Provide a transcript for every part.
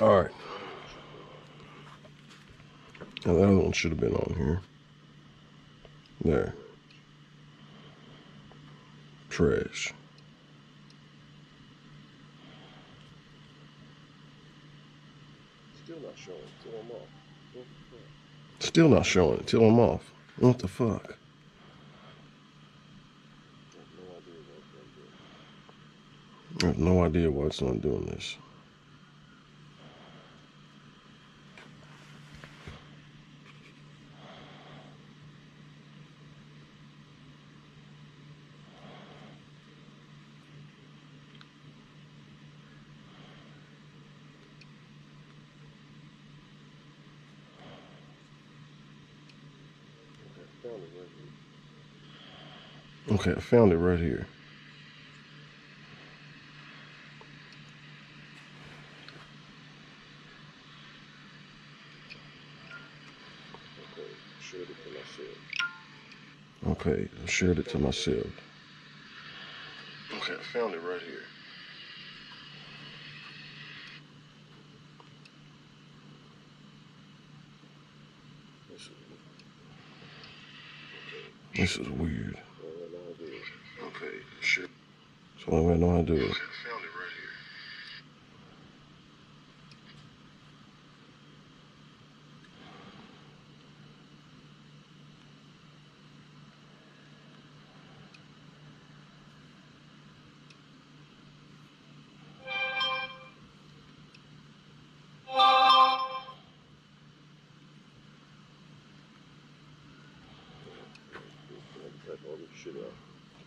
All right. Now the other one should have been on here. There. Trash. Still not showing till I'm off. Still not showing it till I'm off. What the fuck? I have no idea why it's not doing this. Okay, I found it right here. Okay, I shared it to myself. Okay, I found it right here. This is weird. Okay, sure. So I know how to do it. Okay, I found it right here.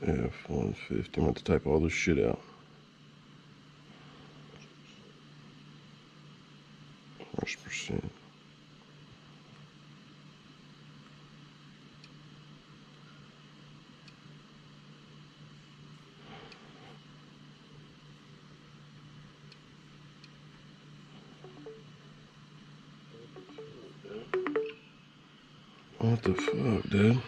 F-150. I'm going to type all this shit out. First percent. What the fuck, dude?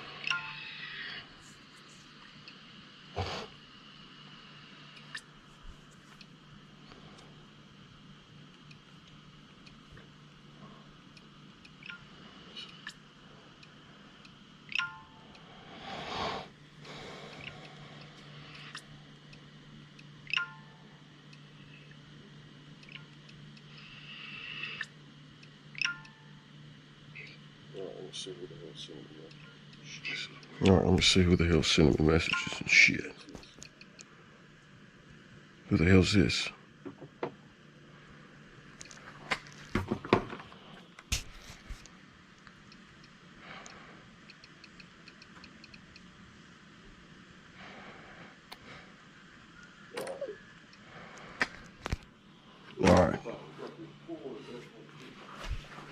Alright, let me see who the hell's sending me messages and shit. Who the hell's this? Alright.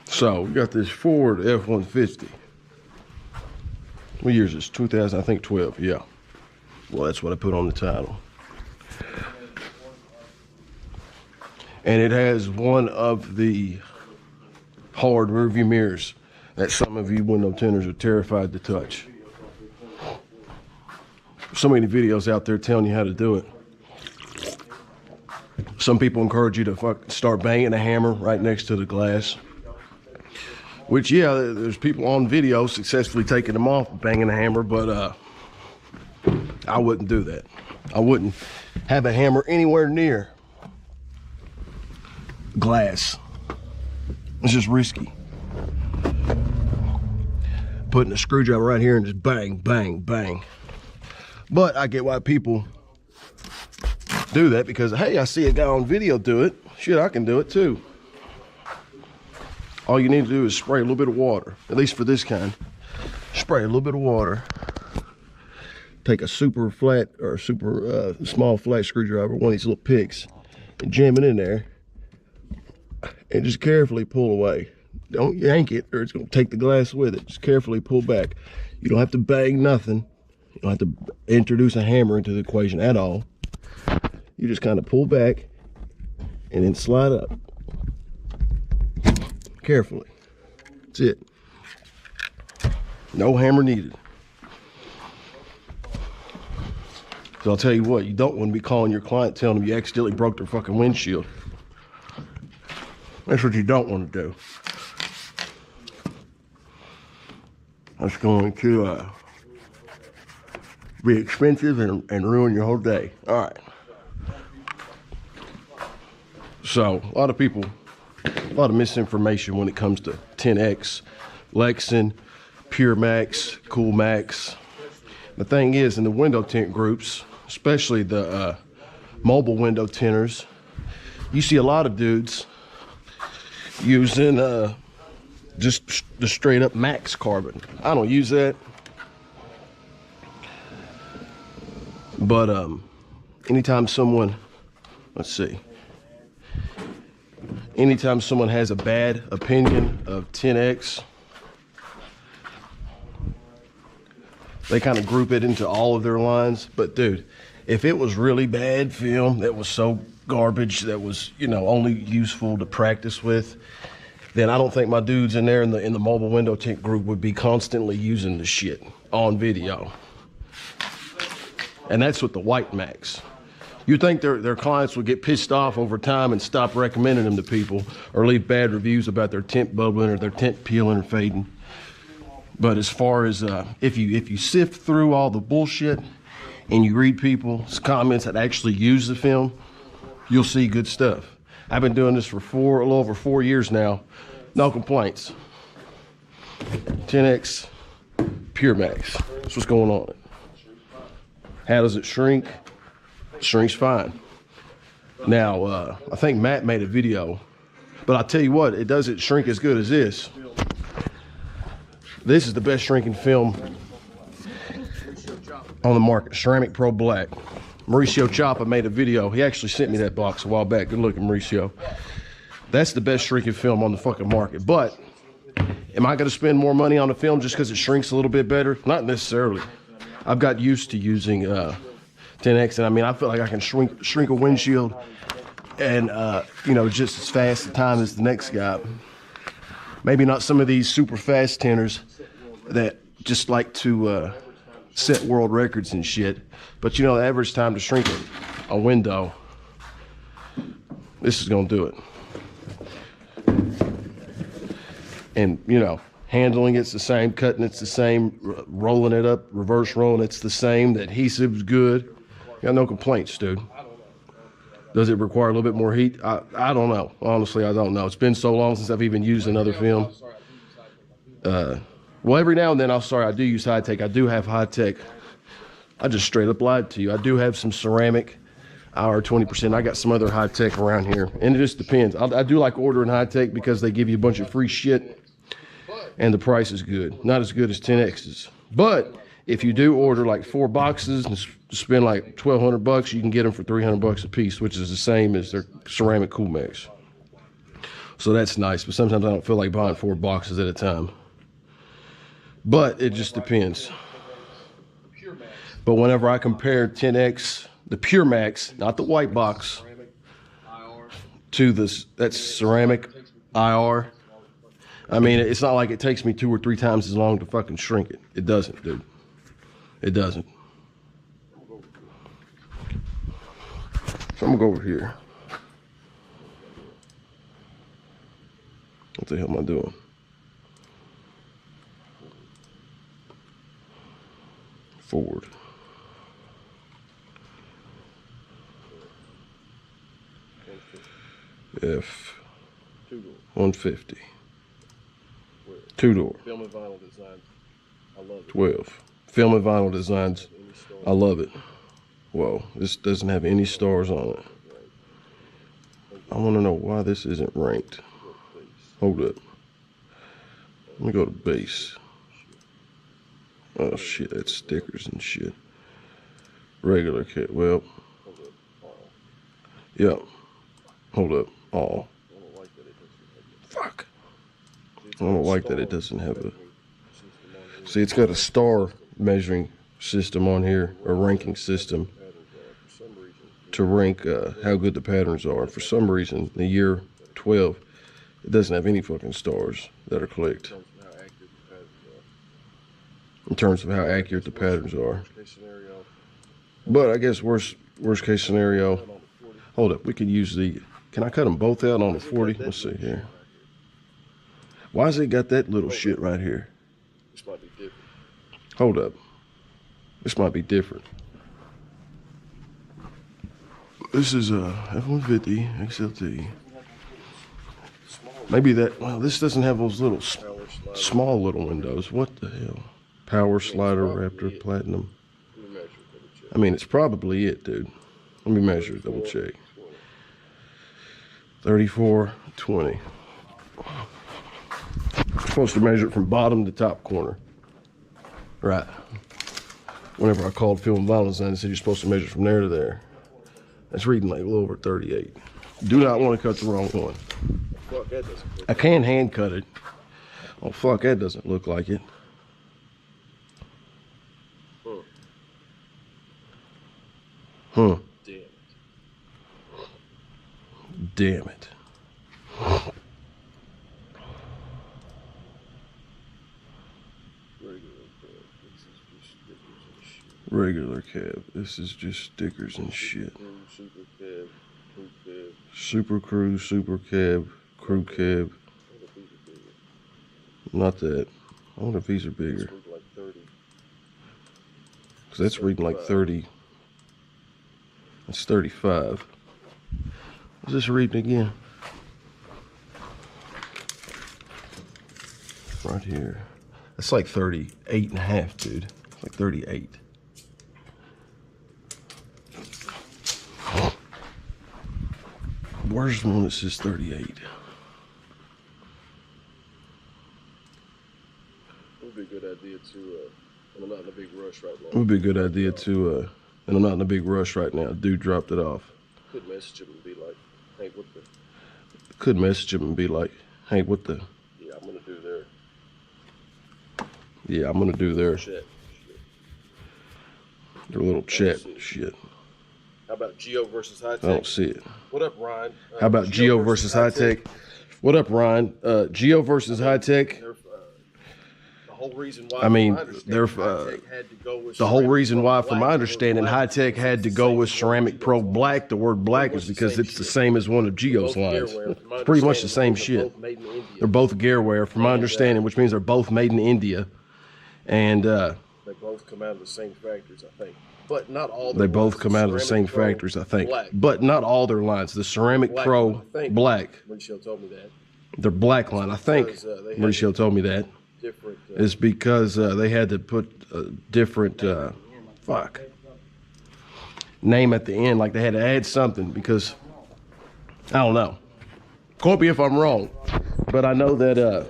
So, we got this Ford F-150. What year is this? 2000, I think 12, yeah. Well, that's what I put on the title. And it has one of the hard rearview mirrors that some of you window tinters are terrified to touch. So many videos out there telling you how to do it. Some people encourage you to start banging a hammer right next to the glass. Which, yeah, there's people on video successfully taking them off, banging a hammer, but I wouldn't do that. I wouldn't have a hammer anywhere near glass. It's just risky. Putting a screwdriver right here and just bang, bang, bang. But I get why people do that, because, hey, I see a guy on video do it. Shit, I can do it too. All you need to do is spray a little bit of water, at least for this kind. Spray a little bit of water. Take a super flat or super small flat screwdriver, one of these little picks, and jam it in there. And just carefully pull away. Don't yank it or it's going to take the glass with it. Just carefully pull back. You don't have to bang nothing. You don't have to introduce a hammer into the equation at all. You just kind of pull back and then slide up. Carefully. That's it. No hammer needed. So I'll tell you what, you don't want to be calling your client telling them you accidentally broke their fucking windshield. That's what you don't want to do. That's going to be expensive and ruin your whole day. All right. So a lot of people, a lot of misinformation when it comes to TintX, Lexan, Puremax, Coolmax. The thing is, in the window tint groups, especially the mobile window tinters, you see a lot of dudes using just the straight up Max carbon. I don't use that, but anytime someone, let's see, anytime someone has a bad opinion of TintX, they kind of group it into all of their lines. But dude, if it was really bad film that was so garbage that was, you know, only useful to practice with, then I don't think my dudes in there in the mobile window tint group would be constantly using the shit on video. And that's with the white Max. You'd think their clients would get pissed off over time and stop recommending them to people or leave bad reviews about their tint bubbling or their tint peeling or fading. But as far as if you sift through all the bullshit and you read people's comments that actually use the film, you'll see good stuff. I've been doing this for a little over 4 years now. No complaints. TintX, Puremax. That's what's going on. How does it shrink? Shrinks fine. Now, I think Matt made a video, but I'll tell you what, it doesn't shrink as good as this. This is the best shrinking film on the market, Ceramic Pro Black. Mauricio Chapa made a video. He actually sent me that box a while back. Good looking, Mauricio. That's the best shrinking film on the fucking market. But am I going to spend more money on the film just because it shrinks a little bit better? Not necessarily. I've got used to using TintX, and I mean, I feel like I can shrink a windshield and you know, just as fast a time as the next guy. Maybe not some of these super fast tinters that just like to set world records and shit, but you know, the average time to shrink a window, this is gonna do it. And you know, handling it's the same, cutting it's the same, rolling it up, reverse rolling it's the same. The adhesive's good. Got no complaints, dude. Does it require a little bit more heat? I don't know. Honestly, I don't know. It's been so long since I've even used another film. Well, every now and then, I do use high tech. I do have high tech. I just straight up lied to you. I do have some ceramic IR 20%. I got some other high tech around here, and it just depends. I do like ordering high tech because they give you a bunch of free shit, and the price is good. Not as good as 10X's, but if you do order like 4 boxes and spend like $1,200, you can get them for $300 a piece, which is the same as their ceramic Coolmax. So that's nice, but sometimes I don't feel like buying 4 boxes at a time. But it just depends. But whenever I compare 10X, the Puremax, not the white box, to that's ceramic IR, I mean, it's not like it takes me 2 or 3 times as long to fucking shrink it. It doesn't, dude. It doesn't. So I'm gonna go over here. What the hell am I doing? Forward. F-150. 2-door. Film and vinyl designs. I love it. 12. Film and vinyl designs. I love it. Whoa, this doesn't have any stars on it. I want to know why this isn't ranked. Hold up. Let me go to base. Oh shit, that's stickers and shit. Regular kit. Well, yeah. Hold up. All. Fuck. I don't like that it doesn't have a. See, it's got a star measuring system on here, a ranking system to rank how good the patterns are. For some reason, the year 12, it doesn't have any fucking stars that are clicked in terms of how accurate the patterns are. But I guess worst case scenario, hold up, we could use the Can I cut them both out on the 40? Let's see here. Why has it got that little shit right here? This might be different. Hold up. This might be different. This is a F-150 XLT. Maybe that, well, this doesn't have those little small little windows. What the hell? Power slider Raptor Platinum. I mean, it's probably it, dude. Let me measure, double check. 34/20. Supposed to measure it from bottom to top corner. Right. Whenever I called Film Vinyl Design, they said you're supposed to measure from there to there. That's reading like a little over 38. Do not want to cut the wrong one. Fuck, that doesn't look. I can hand cut it. Oh fuck, that doesn't look like it. Huh. Damn it. Damn it. Regular cab. This is just stickers and shit. Super cab, crew cab. Super crew, super cab, crew cab. Not that. I wonder if these are bigger. Like 30. Because that's reading like 30. That's 35. What's this reading again? Right here. That's like 38 and a half, dude. It's like 38. Where's the one that says 38? It would be a good idea to, and I'm not in a big rush right now. It would be a good idea to, and I'm not in a big rush right now. Dude dropped it off. Could message him and be like, hey, what the? Could message him and be like, hey, what the? Yeah, I'm gonna do there. Yeah, I'm gonna do their Chat. their little chat shit. How about Geo versus High Tech? I don't see it. What up, Ryan? How about Geo versus High Tech? What up, Ryan? Geo versus High Tech. The whole reason why. I mean, they're the whole reason why, from my understanding, High Tech had to go with Ceramic Pro Black. The word black is because it's the same as one of Geo's lines. It's pretty much the same shit. They're both Gearware, from my understanding, which means they're both made in India. And they both come out of the same factories, I think. But not all. They both come out of the same factories, I think. But not all their lines. The Ceramic Pro Black. Mauricio told me that. Their black line, I think. Mauricio told me that. Is because they had to put a different name at the end, like they had to add something because I don't know. Quote me if I'm wrong, but I know that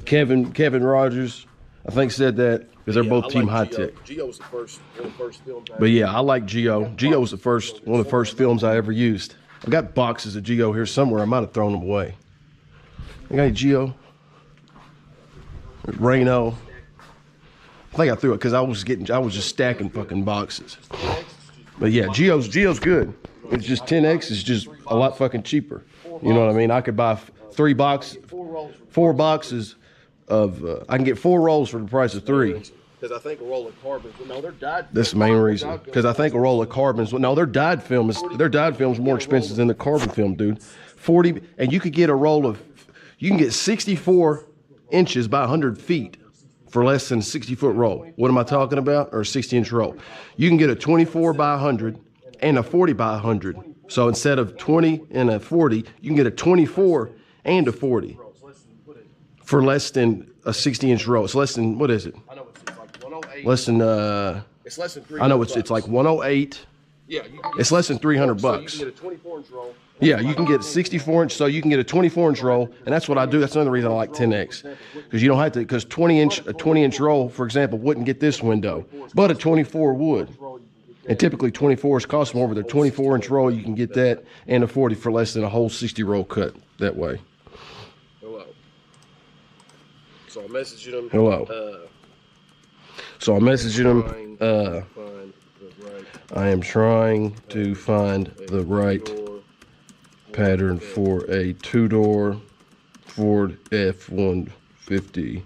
Kevin Rogers, I think, said that because they're both Team High Tech. Geo was the first, one of the first films. But yeah, I like Geo. Geo was one of the first films I ever used. I've got boxes of Geo here somewhere. I might have thrown them away. I got any Geo? Reno. I think I threw it because I was just stacking fucking boxes. But yeah, Geo's good. It's just 10X is just a lot fucking cheaper. You know what I mean? I could buy 4 boxes of. I can get 4 rolls for the price of 3. Because I think a roll of carbons. No, they're dyed. That's the main reason. Because I think a roll of carbons. No, their dyed film is more expensive than the carbon film, dude. 40, and you could get a roll of. You can get 64 inches by 100 feet for less than a 60-foot roll. What am I talking about? Or a 60-inch roll. You can get a 24 by 100 and a 40 by 100. So instead of 20 and a 40, you can get a 24 and a 40 for less than a 60-inch roll. It's less than, what is it? I know it's like 108. Less than, it's less than 300. I know it's like 108. Yeah. It's less than $300 bucks. So you can get a 24-inch roll. Yeah, you can get 64-inch, so you can get a 24-inch roll, and that's what I do. That's another reason I like 10X, because you don't have to. Because a 20-inch roll, for example, wouldn't get this window, but a 24 would. And typically 24s cost more, but a 24-inch roll you can get that, and a 40 for less than a whole 60-roll cut that way. Hello. So I'm messaging them. Hello. So I'm messaging them. I am trying to find the right pattern for a 2-door Ford F-150.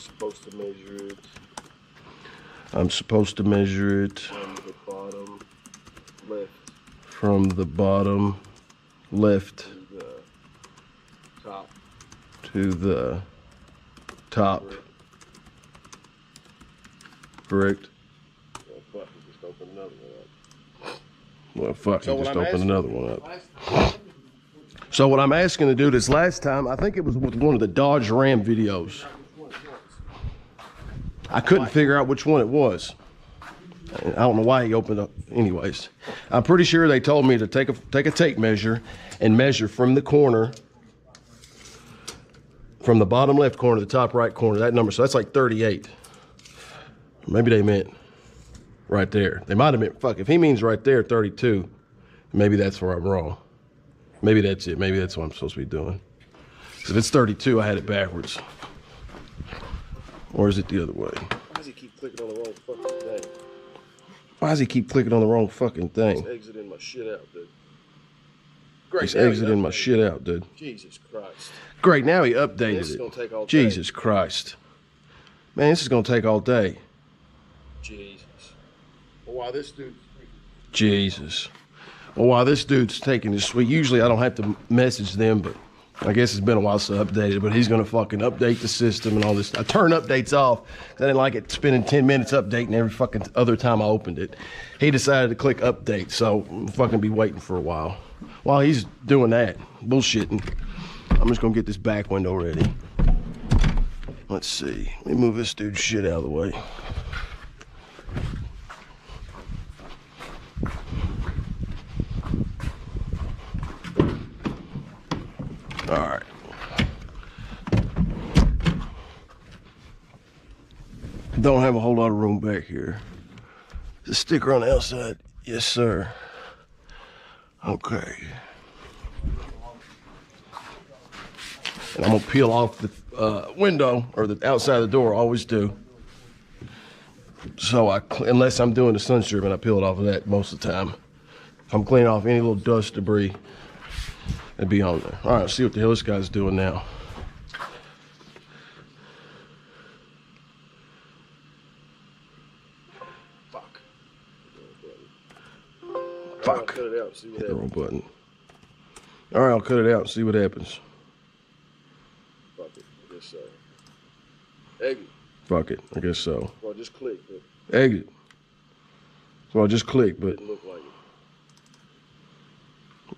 supposed to measure it. I'm supposed to measure it From the bottom left. From the bottom left. To the top. To the top. Correct. Well, fuck, you just opened another one up. Well, fuck, you just opened another one up. So what I'm asking to do this last time, I think it was with one of the Dodge Ram videos. I couldn't figure out which one it was. I don't know why he opened up. Anyways, I'm pretty sure they told me to take a tape measure and measure from the corner, from the bottom left corner to the top right corner, that number. So that's like 38. Maybe they meant right there. They might have meant, fuck, if he means right there, 32, maybe that's where I'm wrong. Maybe that's it. Maybe that's what I'm supposed to be doing. So if it's 32, I had it backwards. Or is it the other way? Why does he keep clicking on the wrong fucking thing? Why does he keep clicking on the wrong fucking thing? He's exiting my shit out, dude. He's exiting my shit out, dude. Jesus Christ. Great, now he updated This is gonna take all it. day. Jesus Christ. Man, this is gonna take all day. Jesus. Well, while this dude... Jesus. Well, while this dude's taking this sweet, usually I don't have to message them, but I guess it's been a while since I updated, but he's gonna fucking update the system and all this. I turned updates off because I didn't like it spending 10 minutes updating every fucking other time I opened it. He decided to click update, so I'm fucking be waiting for a while. While he's doing that, bullshitting, I'm just gonna get this back window ready. Let's see, let me move this dude's shit out of the way. All right. Don't have a whole lot of room back here. The sticker on the outside, yes sir. Okay. And I'm gonna peel off the window or the outside of the door, always do. So unless I'm doing the sun stripping, I peel it off of that most of the time. If I'm cleaning off any little dust, debris, it'd be on there. All right, let's see what the hell this guy's doing now. Fuck. Fuck. Cut it out, see what Hit the wrong happens. button. All right, I'll cut it out and see what happens. Fuck it. I guess so. Exit. Fuck it, I guess so. Well, just click, but Exit. So I just clicked, but didn't look like it.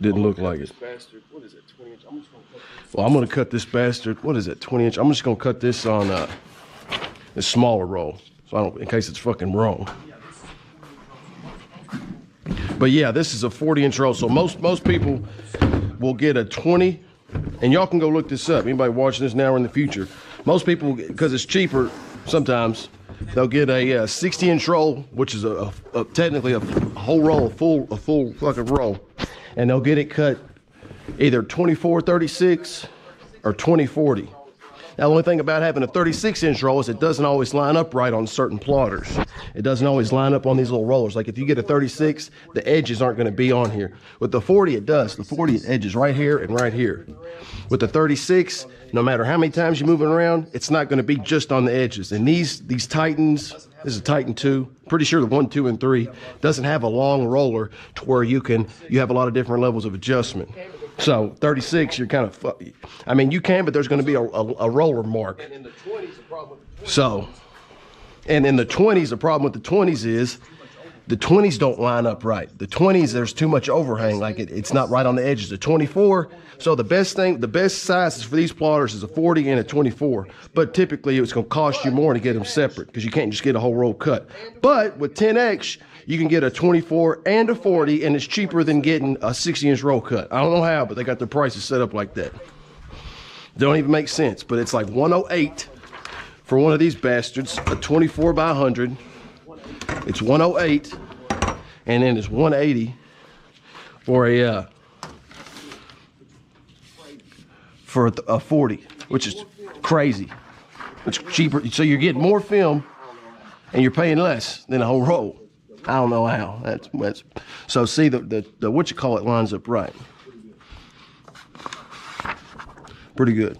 didn't look like it. This bastard, what is it, 20 inch? I'm just gonna cut this. Well, I'm gonna cut this bastard. What is it, 20 inch? I'm just gonna cut this on a smaller roll, so I don't, in case it's fucking wrong. But yeah, this is a 40-inch roll. So most people will get a 20, and y'all can go look this up. Anybody watching this now or in the future, most people, because it's cheaper sometimes, they'll get a 60-inch roll, which is technically a whole roll, a full fucking roll, and they'll get it cut either 24-36 or 20-40. Now, the only thing about having a 36-inch roll is it doesn't always line up right on certain plotters. It doesn't always line up on these little rollers. Like if you get a 36, the edges aren't going to be on here. With the 40, it does. The 40, it edges right here and right here. With the 36, no matter how many times you're moving around, it's not going to be just on the edges. And these Titans, this is a Titan 2. Pretty sure the 1, 2, and 3 doesn't have a long roller to where you have a lot of different levels of adjustment. So 36, you're kind of, I mean, you can, but there's going to be a roller mark. And in the 20s, the problem with the 20s. So, and in the 20s, the problem with the 20s is the 20s don't line up right. The 20s, there's too much overhang, like it's not right on the edges. The 24, so the best sizes for these plotters is a 40 and a 24. But typically, it's going to cost you more to get them separate because you can't just get a whole roll cut. But with TintX, you can get a 24 and a 40, and it's cheaper than getting a 60-inch roll cut. I don't know how, but they got their prices set up like that. Don't even make sense, but it's like 108 for one of these bastards, a 24 by 100. It's 108, and then it's 180 for a 40, which is crazy. It's cheaper, so you're getting more film, and you're paying less than a whole roll. I don't know how. That's so. See the what you call it lines up right. Pretty good.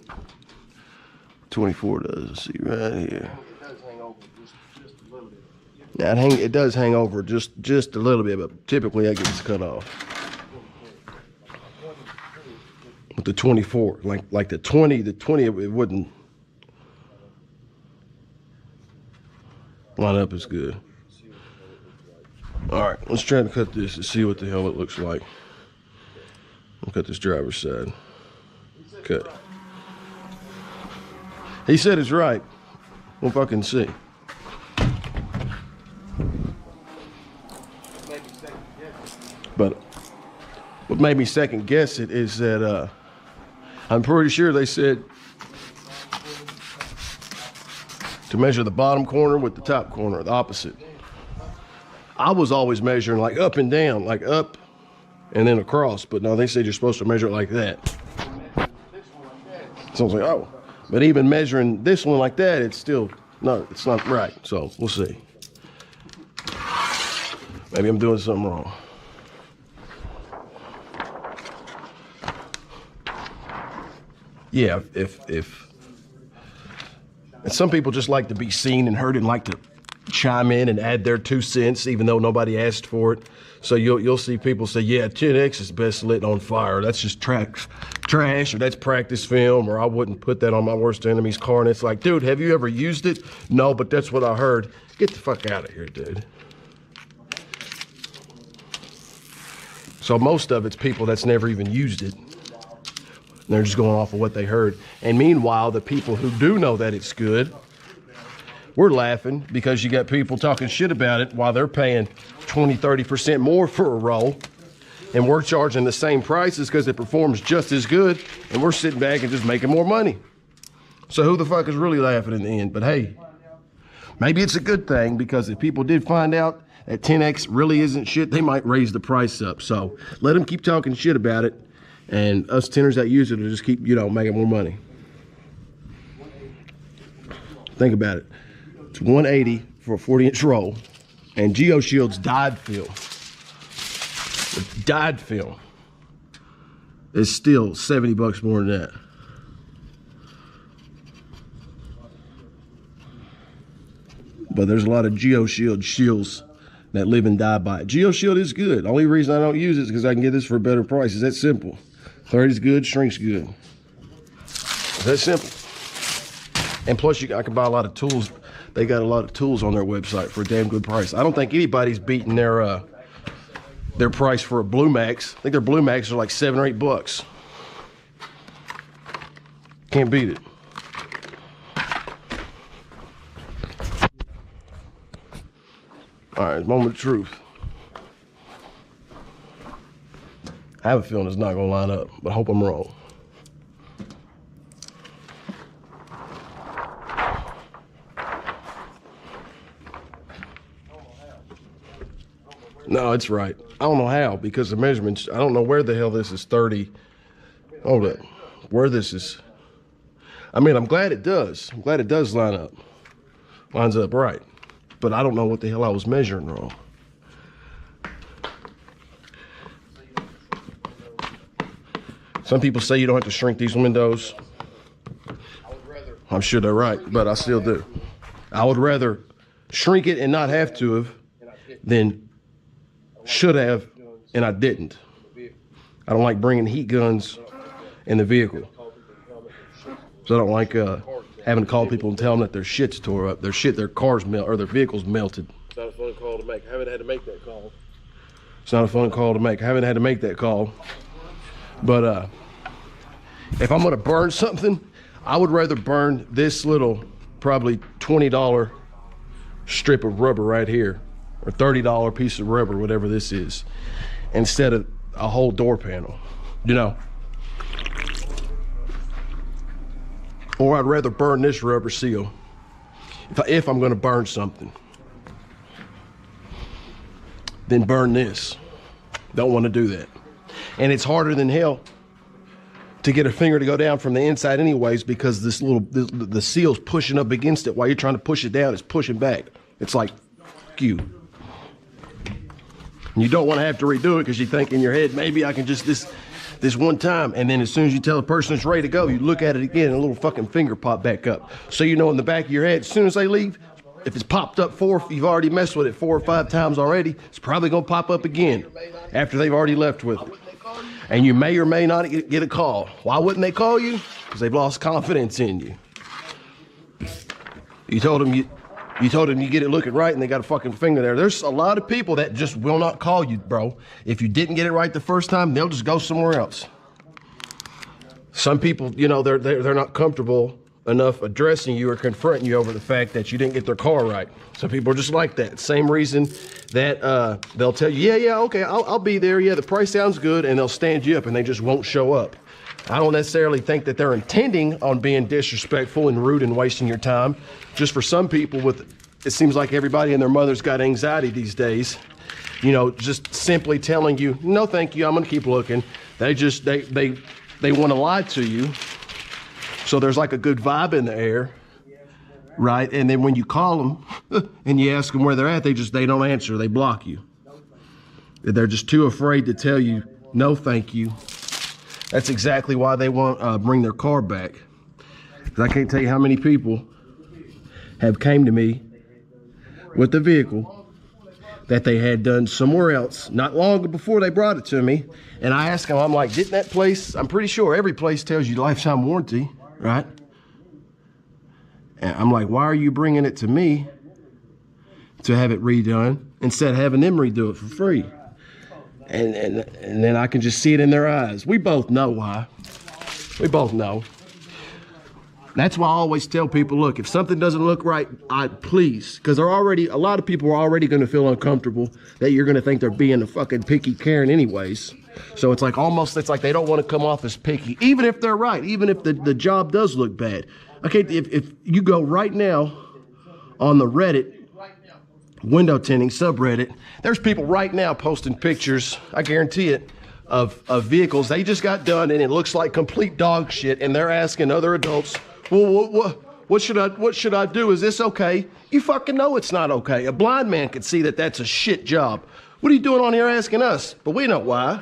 24 does. Let's see right here. It does hang over just a little bit. Yeah, it does hang over just a little bit, but typically that gets cut off. With the 24, like the 20, it wouldn't line up as good. All right, let's try to cut this and see what the hell it looks like. I'll cut this driver's side. Cut. He said it's right. We'll fucking see. But what made me second guess it is that I'm pretty sure they said to measure the bottom corner with the top corner, the opposite. I was always measuring like up and down, like up and then across, but no, they said you're supposed to measure it like that. So I was like, oh, but even measuring this one like that, it's still, no, it's not right. So we'll see. Maybe I'm doing something wrong. Yeah, and some people just like to be seen and heard and like to chime in and add their 2 cents, even though nobody asked for it. So you'll see people say, yeah, TintX is best lit on fire. That's just trash, or that's practice film, or I wouldn't put that on my worst enemy's car. And it's like, dude, have you ever used it? No, but that's what I heard. Get the fuck out of here, dude. So most of it's people that's never even used it. They're just going off of what they heard. And meanwhile, the people who do know that it's good, we're laughing because you got people talking shit about it while they're paying 20, 30% more for a roll. And we're charging the same prices because it performs just as good. And we're sitting back and just making more money. So who the fuck is really laughing in the end? But hey, maybe it's a good thing, because if people did find out that 10X really isn't shit, they might raise the price up. So let them keep talking shit about it. And us tenners that use it will just keep, making more money. Think about it. It's $180 for a 40-inch roll. And GeoShield's dyed film. The dyed film is still $70 more than that. But there's a lot of GeoShield shields that live and die by it. GeoShield is good. The only reason I don't use it is because I can get this for a better price. It's that simple. 30's good, shrinks good. It's that simple. And plus, I can buy a lot of tools. They got a lot of tools on their website for a damn good price. I don't think anybody's beating their price for a Puremax. I think their Puremax are like $7 or $8. Can't beat it. All right, moment of truth. I have a feeling it's not gonna line up, but I hope I'm wrong. No, it's right. I don't know how, because the measurements, I don't know where the hell this is 30. Hold up. Where this is. I mean, I'm glad it does. I'm glad it does line up. Lines up right. But I don't know what the hell I was measuring wrong. Some people say you don't have to shrink these windows. I'm sure they're right, but I still do. I would rather shrink it and not have to have than should have and I didn't. I don't like bringing heat guns in the vehicle. So I don't like having to call people and tell them that their shit's tore up, their car's or their vehicle's melted. It's not a fun call to make. I haven't had to make that call. It's not a fun call to make. I haven't had to make that call. But if I'm gonna burn something, I would rather burn this little, probably $20 strip of rubber right here, or $30 piece of rubber, whatever this is, instead of a whole door panel, Or I'd rather burn this rubber seal if I'm gonna burn something, than burn this. Don't wanna do that. And it's harder than hell to get a finger to go down from the inside anyways, because the seal's pushing up against it while you're trying to push it down. It's pushing back. It's like, fuck you. And you don't want to have to redo it because you think in your head, maybe I can just this one time. And then as soon as you tell the person it's ready to go, you look at it again and a little fucking finger pop back up. So you know in the back of your head, as soon as they leave, if it's popped up if you've already messed with it 4 or 5 times already, it's probably gonna pop up again after they've already left with it. And you may or may not get a call. Why wouldn't they call you? Because they've lost confidence in you. You told them you get it looking right and they got a fucking finger there. There's a lot of people that just will not call you, bro. If you didn't get it right the first time, they'll just go somewhere else. Some people, you know, they're not comfortable enough addressing you or confronting you over the fact that you didn't get their car right. Some people are just like that. Same reason that they'll tell you, yeah, okay, I'll be there. Yeah, the price sounds good, and they'll stand you up and they just won't show up. I don't necessarily think that they're intending on being disrespectful and rude and wasting your time. Just for some people it seems like everybody and their mother's got anxiety these days. You know, just simply telling you, no, thank you, I'm gonna keep looking. They want to lie to you. So there's like a good vibe in the air, right? And then when you call them and you ask them where they're at, they don't answer, they block you. They're just too afraid to tell you, no, thank you. That's exactly why they want bring their car back. Because I can't tell you how many people have came to me with the vehicle that they had done somewhere else not long before they brought it to me. And I asked them, I'm like, didn't that place, I'm pretty sure every place tells you lifetime warranty, right? And I'm like, why are you bringing it to me to have it redone instead of having them redo it for free? And then I can just see it in their eyes. We both know why. We both know. That's why I always tell people, look, if something doesn't look right, please, because a lot of people are already going to feel uncomfortable that you're going to think they're being a fucking picky Karen anyways. So it's like it's like they don't want to come off as picky, even if they're right, even if the job does look bad. Okay, if you go right now on the Reddit window tinting subreddit, there's people right now posting pictures, I guarantee it, of vehicles they just got done and it looks like complete dog shit, and they're asking other adults, well, what should I do? Is this okay? You fucking know it's not okay. A blind man could see that that's a shit job. What are you doing on here asking us? But we know why.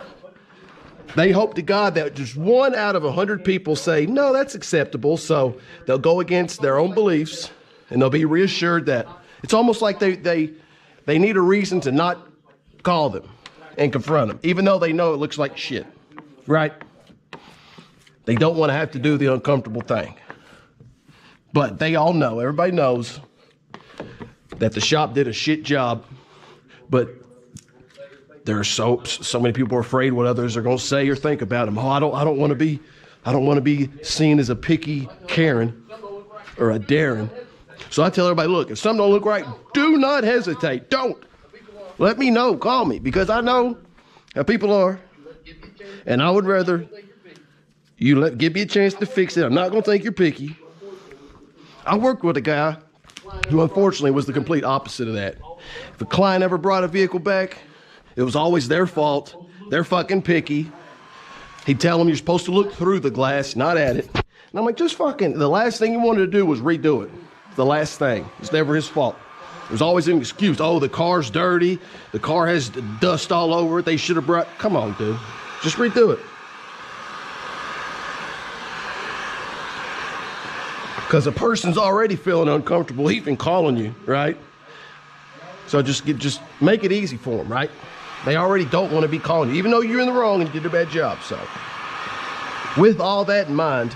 They hope to God that just 1 out of 100 people say, no, that's acceptable. So they'll go against their own beliefs and they'll be reassured that it's almost like they need a reason to not call them and confront them, even though they know it looks like shit, right? They don't want to have to do the uncomfortable thing. But they all know, everybody knows that the shop did a shit job, but there are so many people are afraid what others are going to say or think about them. Oh, I don't want to be seen as a picky Karen or a Darren. So I tell everybody, look, if something don't look right, do not hesitate. Don't. Let me know. Call me, because I know how people are, and I would rather give me a chance to fix it. I'm not going to think you're picky. I worked with a guy who unfortunately was the complete opposite of that. If a client ever brought a vehicle back, it was always their fault. They're fucking picky. He'd tell them you're supposed to look through the glass, not at it. And I'm like, just fucking, the last thing you wanted to do was redo it. The last thing. It's never his fault. There's always an excuse. Oh, the car's dirty. The car has dust all over it. They should have brought, come on, dude. Just redo it. Because a person's already feeling uncomfortable even calling you, right? So just make it easy for them, right? They already don't want to be calling you, even though you're in the wrong and you did a bad job. So with all that in mind,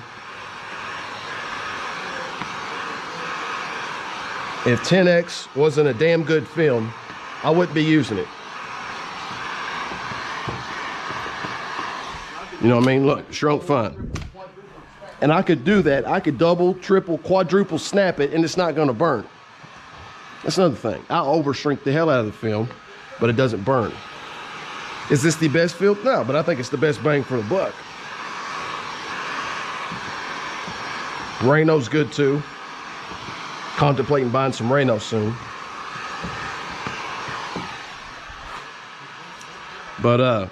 if TintX wasn't a damn good film, I wouldn't be using it. You know what I mean? Look, shrunk fine. And I could do that. I could double, triple, quadruple snap it, and it's not going to burn. That's another thing. I'll over shrink the hell out of the film, but it doesn't burn. Is this the best film? No, but I think it's the best bang for the buck. Reno's good too. Contemplating buying some Reno soon. But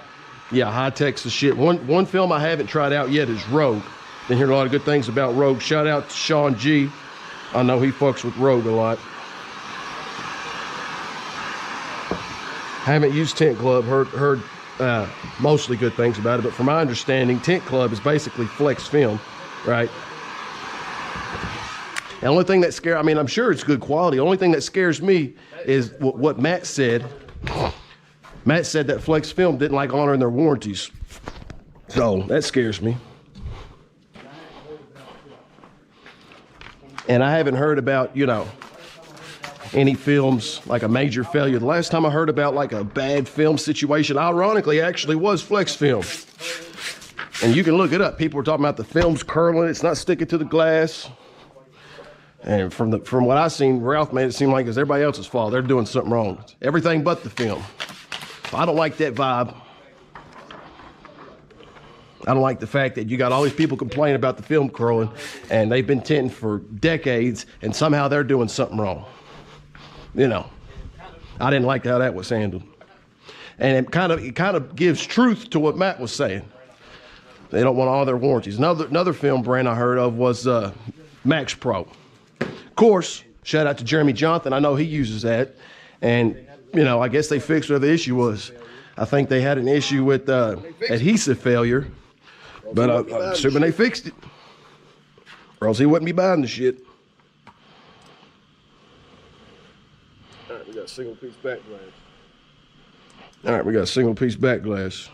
yeah, high-tech's the shit. One film I haven't tried out yet is Rogue. Been hearing a lot of good things about Rogue. Shout out to Sean G. I know he fucks with Rogue a lot. Haven't used Tint Club, heard mostly good things about it, but from my understanding, Tint Club is basically flex film, right? The only thing that scares, I mean, I'm sure it's good quality. The only thing that scares me is what Matt said. Matt said that flex film didn't like honoring their warranties. So that scares me. And I haven't heard about, you know, any films like a major failure. The last time I heard about like a bad film situation, ironically, actually was flex film. And you can look it up. People were talking about the film's curling, it's not sticking to the glass. And from what I seen, Ralph made it seem like it's everybody else's fault. They're doing something wrong. Everything but the film. I don't like that vibe. I don't like the fact that you got all these people complaining about the film curling, and they've been tinting for decades, and somehow they're doing something wrong. You know, I didn't like how that was handled. And it kind of gives truth to what Matt was saying. They don't want all their warranties. Another film brand I heard of was Max Pro. Of course, shout out to Jeremy Jonathan. I know he uses that. And, you know, I guess they fixed where the issue was. I think they had an issue with adhesive failure. But I'm assuming they fixed it. Or else he wouldn't be buying the shit. All right, we got single piece back glass. All right, we got single piece back glass.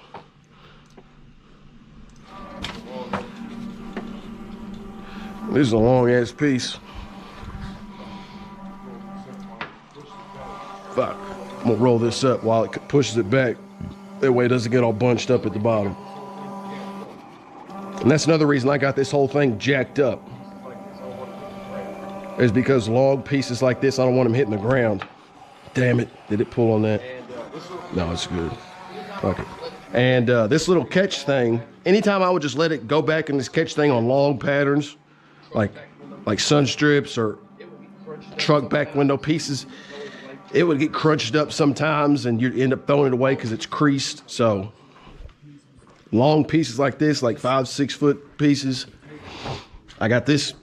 This is a long ass piece. Fuck. I'm gonna roll this up while it pushes it back. That way it doesn't get all bunched up at the bottom. And that's another reason I got this whole thing jacked up. Is because log pieces like this, I don't want them hitting the ground. Damn it. Did it pull on that? No, it's good. Okay. And this little catch thing, anytime I would just let it go back in this catch thing on long patterns, like sun strips or truck back window pieces, it would get crunched up sometimes and you'd end up throwing it away because it's creased. So long pieces like this, like 5-6 foot pieces, I got this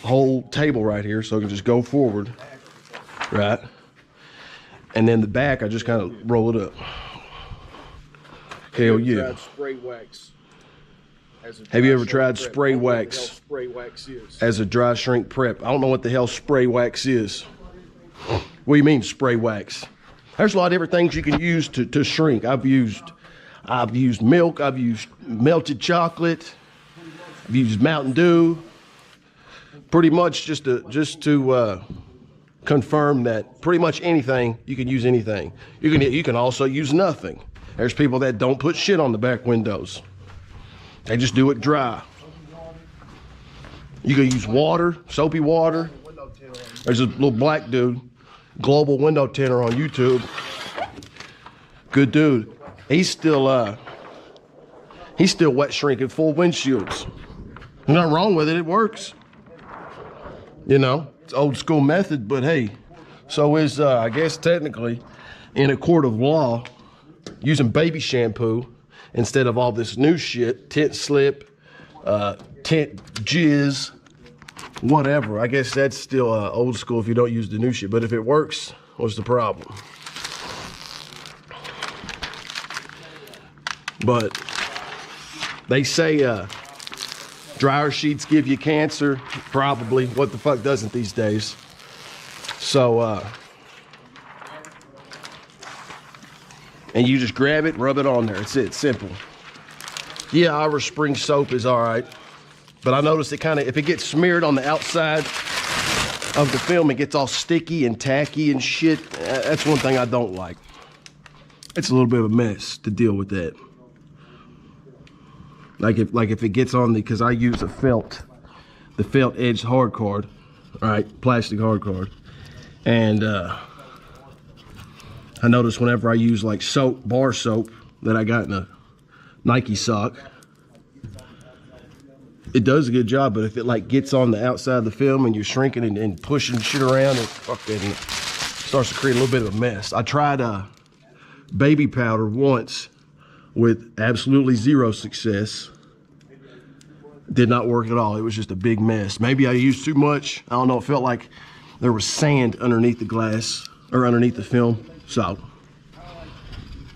whole table right here so I can just go forward, right? And then the back, I just kind of roll it up. Hell yeah. Spray wax. Have you ever tried spray wax? Spray wax is. As a dry shrink prep? I don't know what the hell spray wax is. What do you mean spray wax? There's a lot of different things you can use to shrink. I've used milk, I've used melted chocolate, I've used Mountain Dew. Pretty much just to confirm that pretty much anything, you can use anything. You can also use nothing. There's people that don't put shit on the back windows. They just do it dry. You can use water, soapy water. There's a little black dude, Global Window Tinter on YouTube. Good dude. He's still wet shrinking full windshields. There's nothing wrong with it, it works. You know, it's old school method, but hey, so is, I guess technically, in a court of law, using baby shampoo instead of all this new shit, tint slip, tint jizz, whatever. I guess that's still old school if you don't use the new shit, but if it works, what's the problem? But they say dryer sheets give you cancer. Probably. What the fuck doesn't these days? So, and you just grab it, rub it on there. It's it. Simple. Yeah, Irish Spring soap is all right. But I noticed it kind of, if it gets smeared on the outside of the film, it gets all sticky and tacky and shit. That's one thing I don't like. It's a little bit of a mess to deal with that. Like if it gets on the, because I use the felt edged hard card, all right, plastic hard card, and I notice whenever I use like soap, bar soap that I got in a Nike sock, it does a good job. But if it like gets on the outside of the film and you're shrinking and pushing shit around, it fucking starts to create a little bit of a mess. I tried baby powder once with absolutely zero success. Did not work at all. It was just a big mess. Maybe I used too much. I don't know. It felt like there was sand underneath the glass or underneath the film. So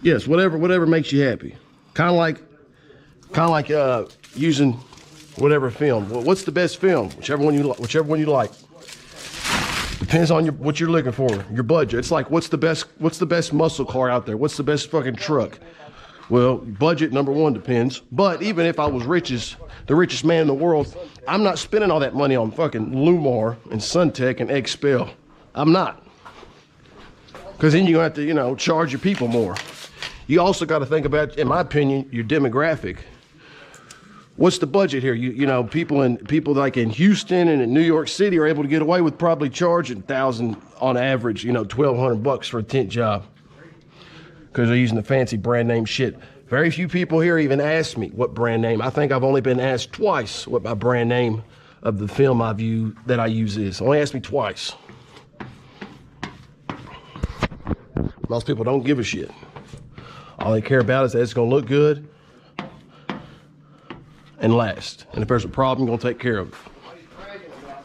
Yes, whatever makes you happy. Kind of like using whatever film. Well, what's the best film? Whichever one you like. Depends on what you're looking for, your budget. It's like what's the best muscle car out there? What's the best fucking truck? Well, budget number one depends. But even if I was the richest man in the world, I'm not spending all that money on fucking Lumar and Suntech and XPEL. I'm not. Because then you're gonna have to, you know, charge your people more. You also got to think about, in my opinion, your demographic. What's the budget here? You know, people like in Houston and in New York City are able to get away with probably charging $1,000 on average, you know, $1,200 for a tint job. Because they're using the fancy brand name shit. Very few people here even ask me what brand name. I think I've only been asked twice what my brand name of the film that I use is. Only asked me twice. Most people don't give a shit. All they care about is that it's gonna look good and last. And if there's a problem, you're gonna take care of it.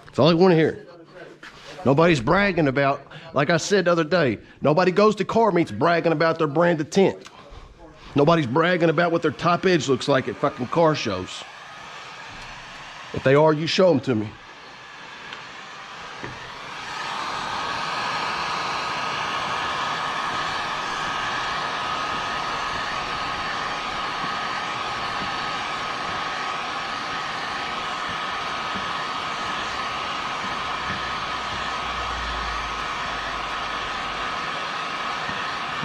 That's all I want to hear. Nobody's bragging about, like I said the other day, nobody goes to car meets bragging about their brand of tint. Nobody's bragging about what their top edge looks like at fucking car shows. If they are, you show them to me.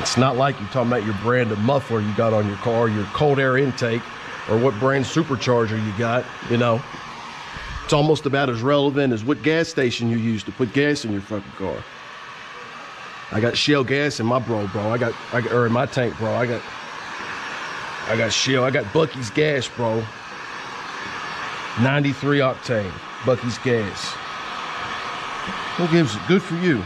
It's not like you're talking about your brand of muffler you got on your car, your cold air intake, or what brand supercharger you got, you know. It's almost about as relevant as what gas station you use to put gas in your fucking car. I got Shell gas in my bro. Or in my tank, bro. I got Shell. I got Bucky's gas, bro. 93 octane, Bucky's gas. Who gives it? Good for you.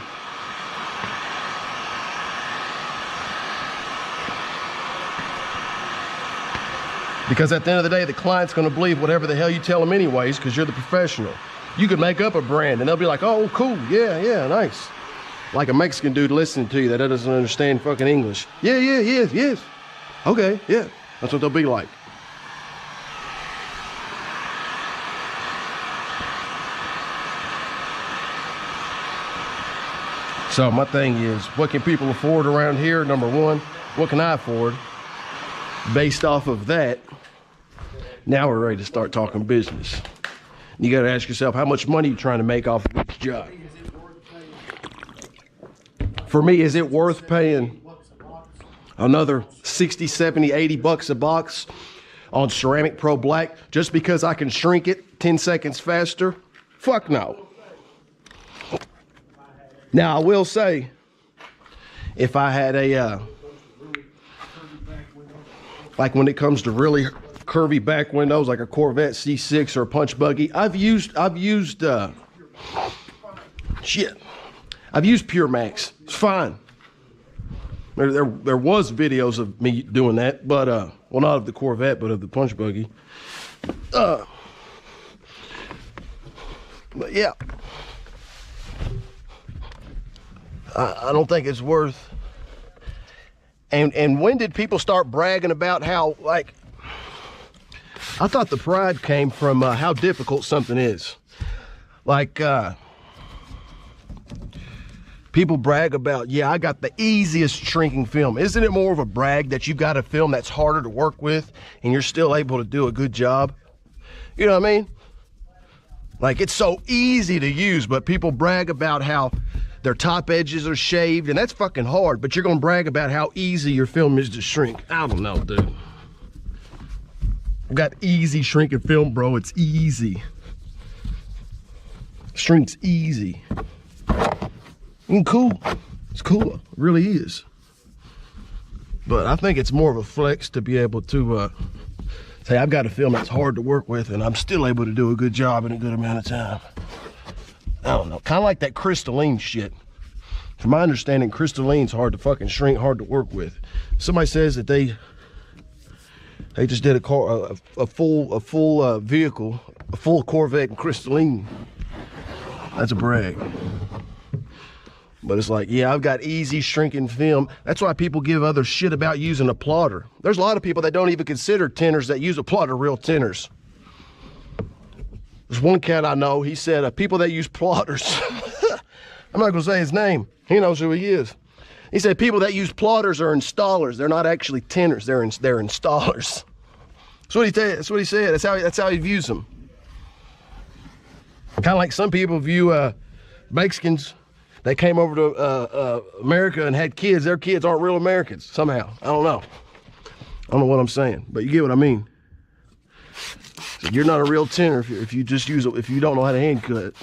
Because at the end of the day, the client's gonna believe whatever the hell you tell them anyways, because you're the professional. You could make up a brand and they'll be like, oh, cool, yeah, nice. Like a Mexican dude listening to you that doesn't understand fucking English. Yeah, yes. Okay, yeah, that's what they'll be like. So my thing is, what can people afford around here? Number one, what can I afford? Based off of that, now we're ready to start talking business. You got to ask yourself, how much money are you trying to make off of this job? For me, is it worth paying another 60, 70, 80 bucks a box on Ceramic Pro Black just because I can shrink it 10 seconds faster? Fuck no. Now, I will say, if I had a, like when it comes to really curvy back windows, like a Corvette C6 or a punch buggy, I've used Puremax. It's fine. There was videos of me doing that, but well, not of the Corvette, but of the punch buggy. But yeah, I don't think it's worth. And when did people start bragging about how, like, I thought the pride came from how difficult something is. Like, people brag about, yeah, I got the easiest shrinking film. Isn't it more of a brag that you got a film that's harder to work with and you're still able to do a good job? You know what I mean? Like, it's so easy to use, but people brag about how their top edges are shaved, and that's fucking hard, but you're gonna brag about how easy your film is to shrink. I don't know, dude. I've got easy shrinking film, bro. It's easy. Shrinks easy. Cool. It's cool. It really is. But I think it's more of a flex to be able to say, I've got a film that's hard to work with, and I'm still able to do a good job in a good amount of time. I don't know, kind of like that crystalline shit. From my understanding, crystalline's hard to fucking shrink, hard to work with. Somebody says that they just did a full vehicle, a full Corvette in crystalline. That's a brag. But it's like, yeah, I've got easy shrinking film. That's why people give other shit about using a plotter. There's a lot of people that don't even consider tinners that use a plotter real tinners. There's one cat I know, he said, people that use plotters, I'm not gonna say his name, he knows who he is. He said people that use plotters are installers. They're not actually tinners, they're installers. That's what he said, that's what he said, that's how he views them. Kind of like some people view Mexicans. They came over to America and had kids. Their kids aren't real Americans somehow. I don't know. I don't know what I'm saying, but you get what I mean. So you're not a real tinner if you just use it, if you don't know how to hand cut.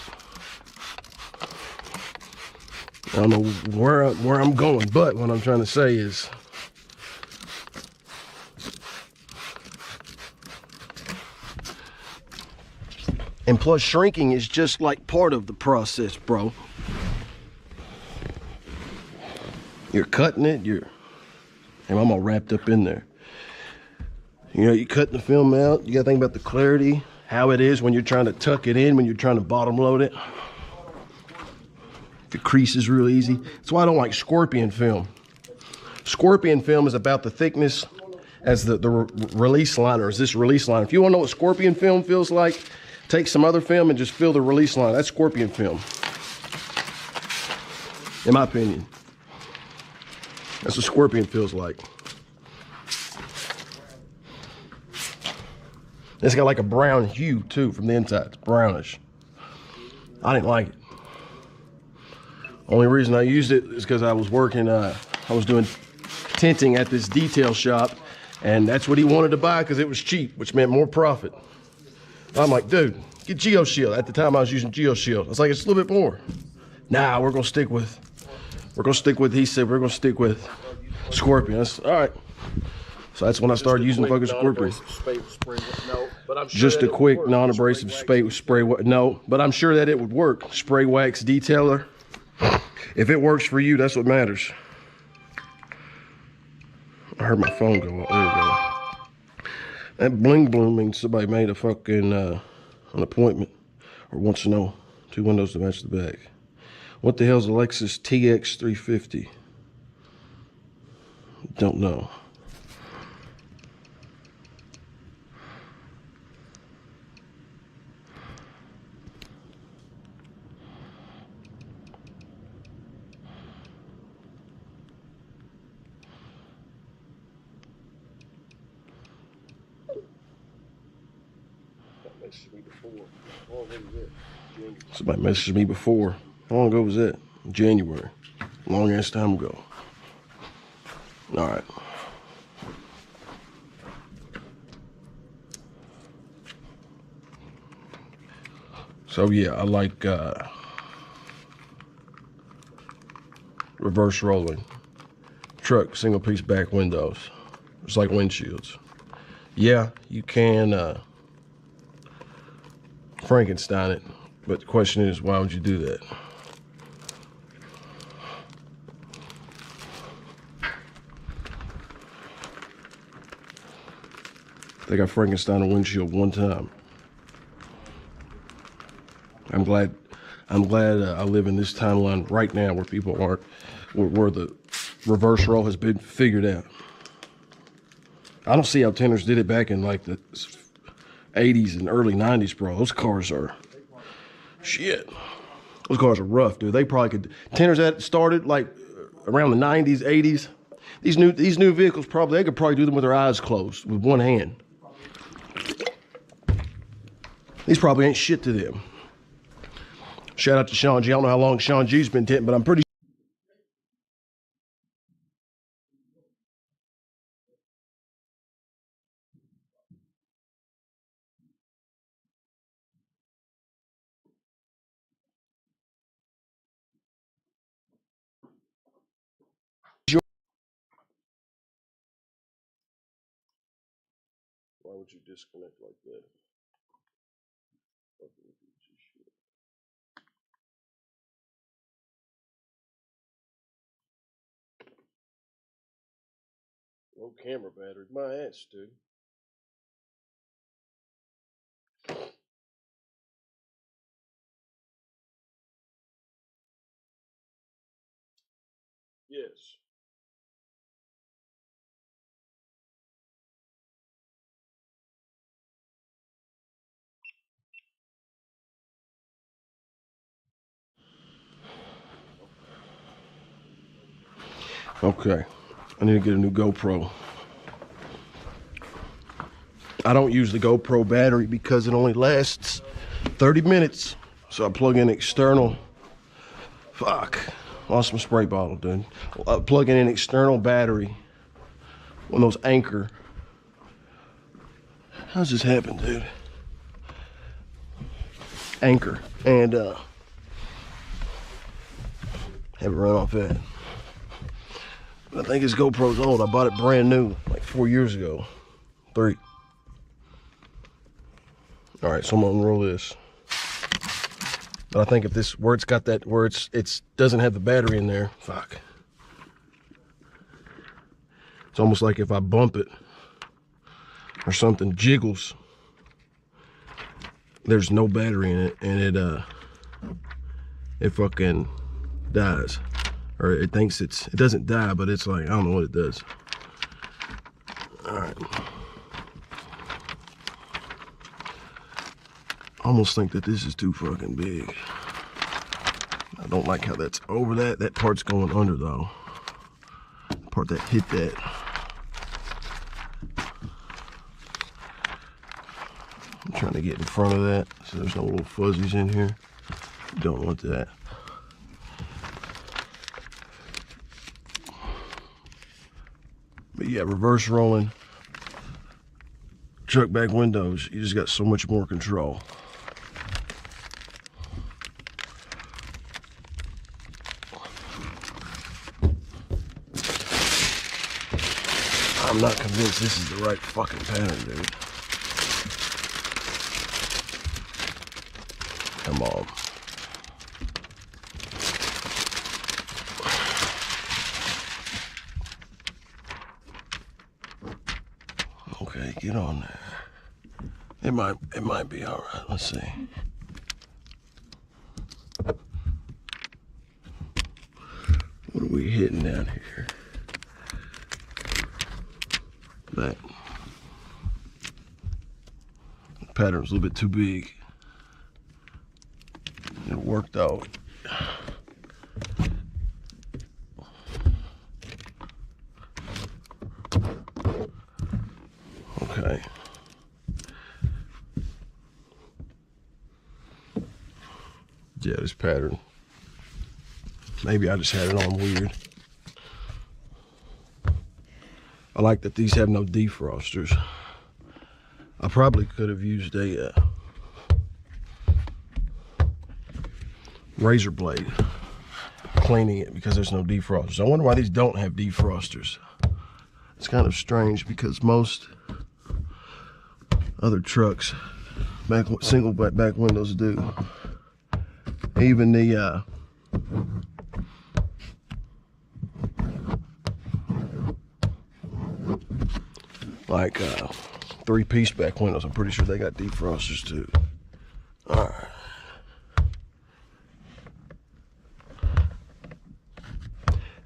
I don't know where I'm going, but what I'm trying to say is and plus shrinking is just like part of the process, bro. You're cutting it, and I'm all wrapped up in there. You know, you're cutting the film out, you gotta think about the clarity, how it is when you're trying to tuck it in, when you're trying to bottom load it. If it creases real easy. That's why I don't like scorpion film. Scorpion film is about the thickness as the release liner, is this release line. If you wanna know what scorpion film feels like, take some other film and just feel the release line. That's scorpion film, in my opinion. That's what scorpion feels like. It's got like a brown hue too from the inside. It's brownish. I didn't like it. Only reason I used it is because I was working, I was doing tinting at this detail shop, and that's what he wanted to buy because it was cheap, which meant more profit. I'm like, dude, get GeoShield. At the time I was using GeoShield. I was like, it's a little bit more. Nah, we're gonna stick with, he said, we're gonna stick with Scorpion. That's, all right. So that's when I started using fucking Scorpion. Just a quick non-abrasive spray. No, but I'm sure that it would work. Spray wax detailer. If it works for you, that's what matters. I heard my phone go off. There we go. That bling bloom means somebody made a fucking an appointment or wants to know 2 windows to match the back. What the hell's a Lexus TX 350? Don't know. Somebody messaged me before. How long ago was that? January. Long ass time ago. All right. So yeah, I like reverse rolling. Truck, single piece back windows. It's like windshields. Yeah, you can Frankenstein it, but the question is, why would you do that? I think I Frankenstein a windshield one time. I'm glad I live in this timeline right now where people aren't, where the reverse roll has been figured out. I don't see how Tinners did it back in like the 80s and early 90s, bro. Those cars are shit. Those cars are rough, dude. They probably could. Tinners that started like around the 90s, 80s. These new vehicles they could probably do them with their eyes closed with one hand. These probably ain't shit to them. Shout out to Sean G. I don't know how long Sean G's been tinting, but I'm pretty sure. Why would you disconnect like that? Low camera battery. My ass, dude. Yes. Okay, I need to get a new GoPro. I don't use the GoPro battery because it only lasts 30 minutes. So I plug in external. Fuck. Lost my spray bottle, dude. Plug in an external battery. One of those Anchor. How's this happen, dude? Anchor. And have it run off that. I think his GoPro's old. I bought it brand new like 4 years ago. 3. All right, so I'm gonna unroll this. But I think if this, where it's got that, where it's doesn't have the battery in there, fuck. It's almost like if I bump it or something jiggles, there's no battery in it, and it fucking dies. Or it thinks it doesn't die, but it's like, I don't know what it does. All right. I almost think that this is too fucking big. I don't like how that's over that. That part's going under though. The part that hit that. I'm trying to get in front of that so there's no little fuzzies in here. Don't want that. But yeah, reverse rolling truck back windows, you just got so much more control. I'm not convinced this is the right fucking pattern, dude. Come on. Okay, get on there. It might be all right. Let's see. What are we hitting down here? That pattern's a little bit too big. It worked out. Okay. Yeah, this pattern. Maybe I just had it on weird. I like that these have no defrosters. I probably could have used a razor blade cleaning it because there's no defrosters. I wonder why these don't have defrosters. It's kind of strange because most other trucks, single back windows do. Even the like 3-piece back windows, I'm pretty sure they got defrosters too. All right.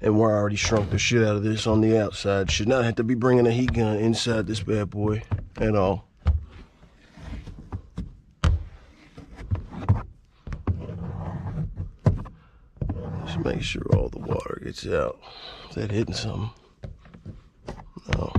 And where I already shrunk the shit out of this on the outside, should not have to be bringing a heat gun inside this bad boy at all. Just make sure all the water gets out. Is that hitting something? No.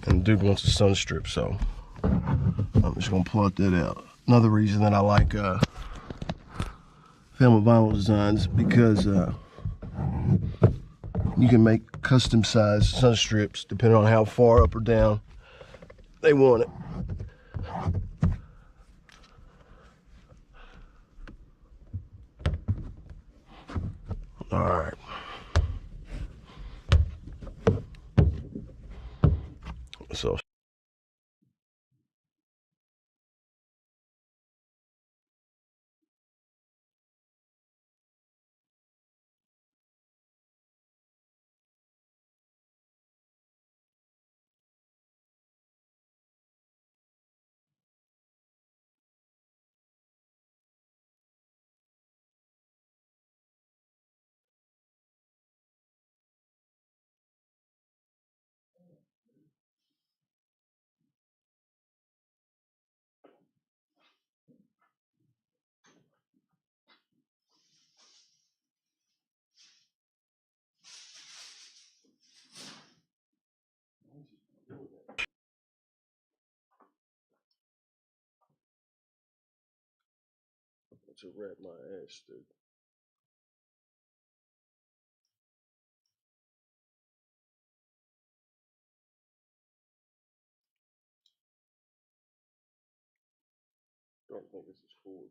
And dude wants a sun strip, so I'm just gonna plot that out. Another reason that I like film and vinyl designs, because you can make custom size sun strips depending on how far up or down they want it. All right. So to wrap my ass, dude. Don't think this is cool.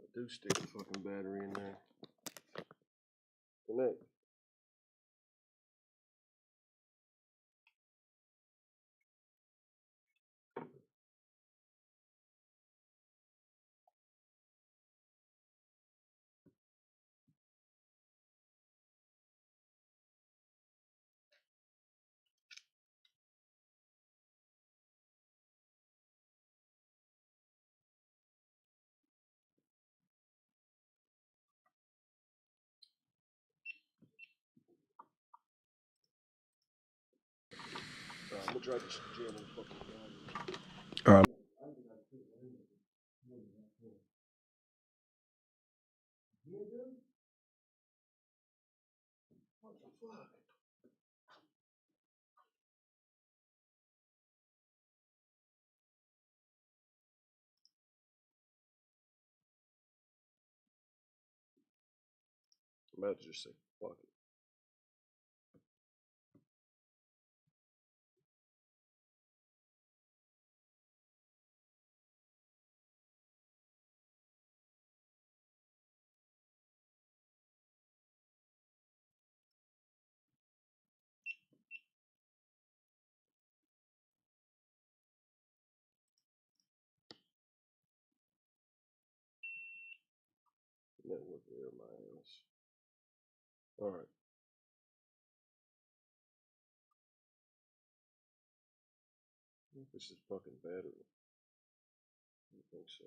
I do stick the fucking battery in there. Connect. I'm gonna try this jam on the fucking ground. All right. What the fuck? I'm about to just say fuck it. Network error, my ass. All right. This is fucking battery. I don't think so.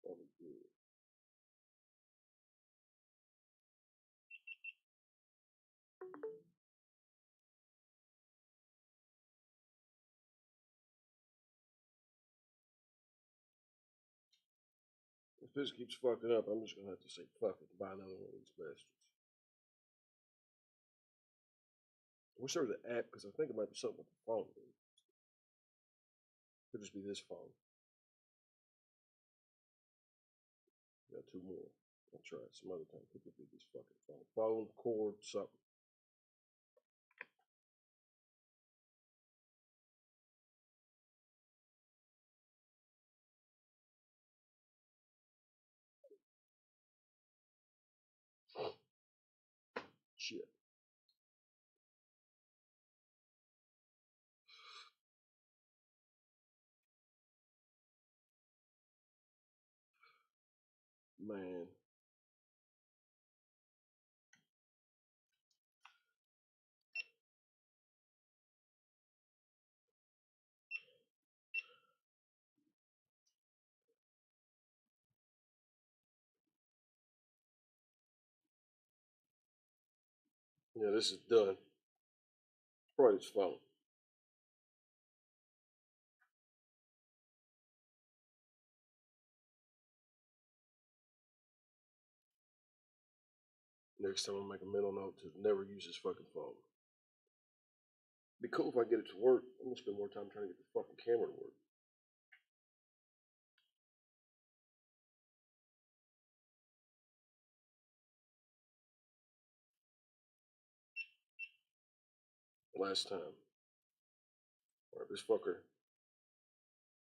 Probably good. If this keeps fucking up, I'm just gonna have to say fuck it and buy another one of these bastards. I wish there was an app because I think it might be something with the phone. Dude. Could just be this phone. Got two more. I'll try it some other time. Could be this fucking phone. Phone, cord, something. Shit. Man. Yeah, this is done. Probably this phone. Next time I'll make a mental note to never use this fucking phone. Be cool if I get it to work. I'm gonna spend more time trying to get the fucking camera to work. Last time. Alright, this fucker